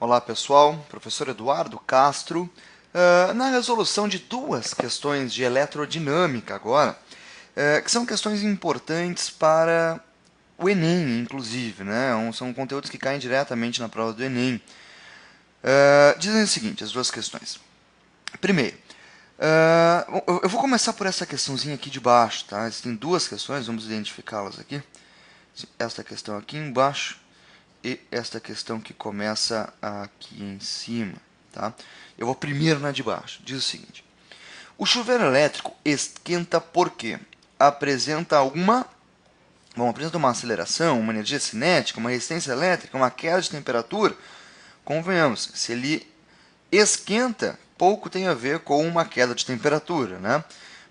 Olá pessoal, professor Eduardo Castro. Na resolução de duas questões de eletrodinâmica agora, que são questões importantes para o Enem, inclusive, né? São conteúdos que caem diretamente na prova do Enem. Dizem o seguinte, as duas questões. Primeiro, eu vou começar por essa questãozinha aqui de baixo, tá? Existem duas questões, vamos identificá-las aqui. Esta questão aqui embaixo e esta questão que começa aqui em cima, tá? Eu vou primeiro na de baixo. Diz o seguinte: o chuveiro elétrico esquenta porque apresenta apresenta uma aceleração, uma energia cinética, uma resistência elétrica, uma queda de temperatura. Convenhamos, se ele esquenta, pouco tem a ver com uma queda de temperatura, né?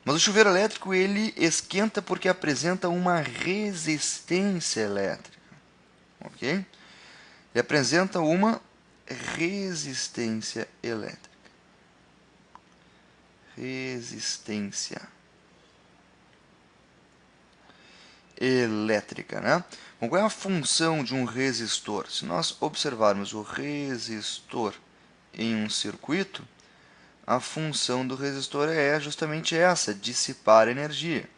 Mas o chuveiro elétrico ele esquenta porque apresenta uma resistência elétrica, ok? Ele apresenta uma resistência elétrica. Resistência elétrica, né? Bom, qual é a função de um resistor? Se nós observarmos o resistor em um circuito, a função do resistor é justamente essa, dissipar energia.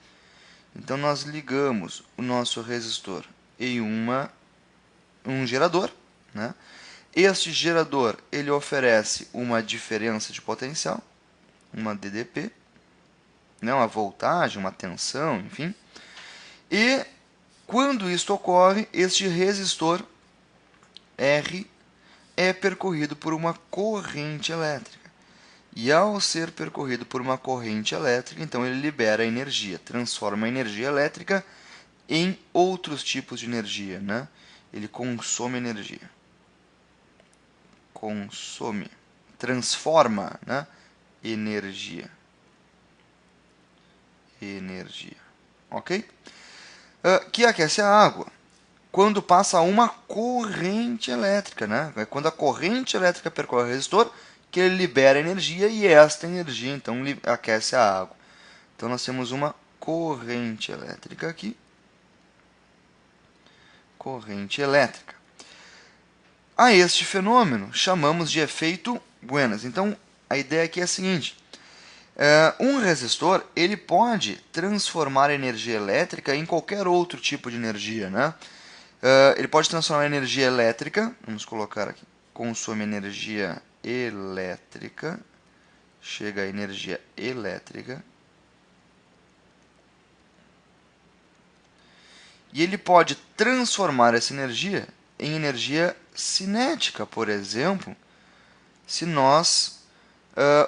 Então, nós ligamos o nosso resistor em um gerador, né? Este gerador ele oferece uma diferença de potencial, uma DDP, né? Uma voltagem, uma tensão, enfim. E quando isto ocorre, este resistor R é percorrido por uma corrente elétrica. E ao ser percorrido por uma corrente elétrica, então ele libera energia, transforma a energia elétrica em outros tipos de energia, né? Ele consome energia. Transforma, né? Energia. Ok? Que aquece a água quando passa uma corrente elétrica, né? É quando a corrente elétrica percorre o resistor que ele libera energia e esta energia então aquece a água. Então nós temos uma corrente elétrica aqui. Corrente elétrica. A este fenômeno chamamos de efeito Buenas. Então a ideia aqui é a seguinte: um resistor ele pode transformar a energia elétrica em qualquer outro tipo de energia, né? Ele pode transformar a energia elétrica, vamos colocar aqui, consome energia elétrica, chega a energia elétrica, e ele pode transformar essa energia em energia cinética, por exemplo, se nós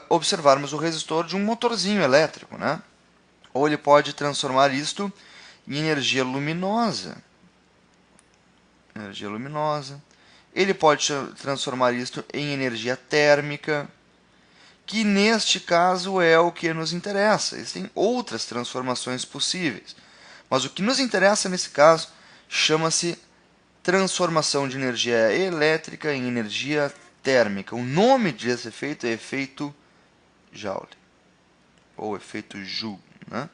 observarmos o resistor de um motorzinho elétrico, né? Ou ele pode transformar isto em energia luminosa. Ele pode transformar isto em energia térmica, que neste caso é o que nos interessa. Existem outras transformações possíveis, mas o que nos interessa nesse caso chama-se transformação de energia elétrica em energia térmica. O nome desse efeito é efeito Joule, ou efeito Joule, né?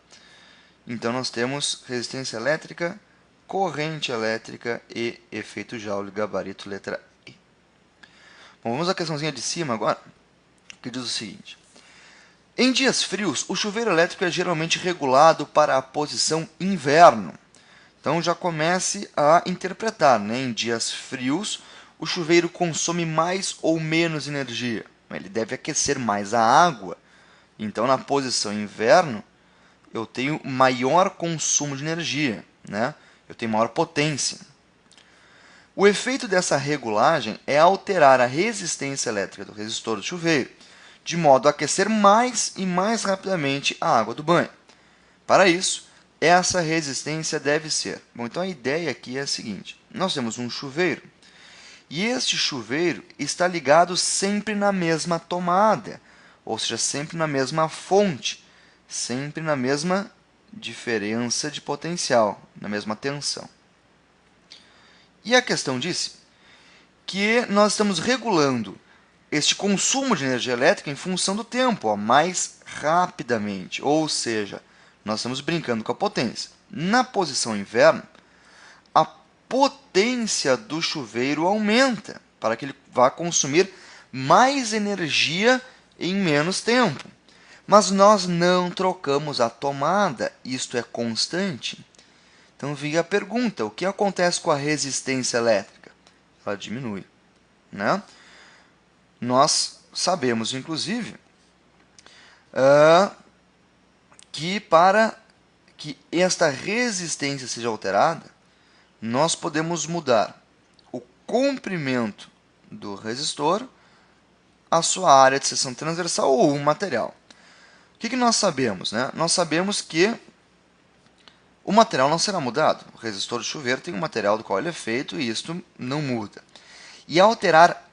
Então nós temos resistência elétrica, corrente elétrica e efeito Joule, gabarito letra E. Bom, vamos à questãozinha de cima agora, que diz o seguinte: em dias frios, o chuveiro elétrico é geralmente regulado para a posição inverno. Então já comece a interpretar, né? Em dias frios, o chuveiro consome mais ou menos energia. Ele deve aquecer mais a água. Então, na posição inverno, eu tenho maior consumo de energia, né? Eu tenho maior potência. O efeito dessa regulagem é alterar a resistência elétrica do resistor do chuveiro, de modo a aquecer mais e mais rapidamente a água do banho. Para isso, essa resistência deve ser... Bom, então a ideia aqui é a seguinte: nós temos um chuveiro, e este chuveiro está ligado sempre na mesma tomada, ou seja, sempre na mesma fonte, sempre na mesma diferença de potencial, na mesma tensão. E a questão disse que nós estamos regulando este consumo de energia elétrica em função do tempo, mais rapidamente. Ou seja, nós estamos brincando com a potência. Na posição inverno, a potência do chuveiro aumenta. para que ele vá consumir mais energia em menos tempo. Mas nós não trocamos a tomada, isto é constante. Então vem a pergunta, o que acontece com a resistência elétrica? Ela diminui, né? Nós sabemos, inclusive, que para que esta resistência seja alterada, nós podemos mudar o comprimento do resistor, a sua área de seção transversal ou o material. O que nós sabemos, né? Nós sabemos que o material não será mudado. O resistor de chuveiro tem um material do qual ele é feito e isto não muda. E alterar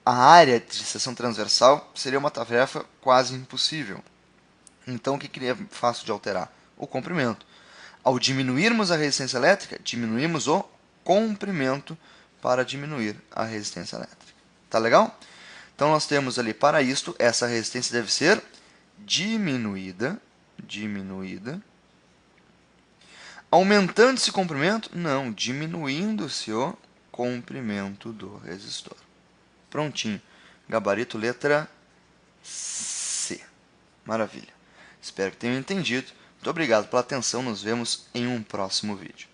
a área de seção transversal seria uma tarefa quase impossível. Então, o que é fácil de alterar? O comprimento. Ao diminuirmos a resistência elétrica, diminuímos o comprimento para diminuir a resistência elétrica. Tá legal? Então, nós temos ali, para isto, essa resistência deve ser diminuída. Aumentando-se o comprimento? Não, diminuindo-se o comprimento do resistor. Prontinho. Gabarito letra C. Maravilha. Espero que tenham entendido. Muito obrigado pela atenção. Nos vemos em um próximo vídeo.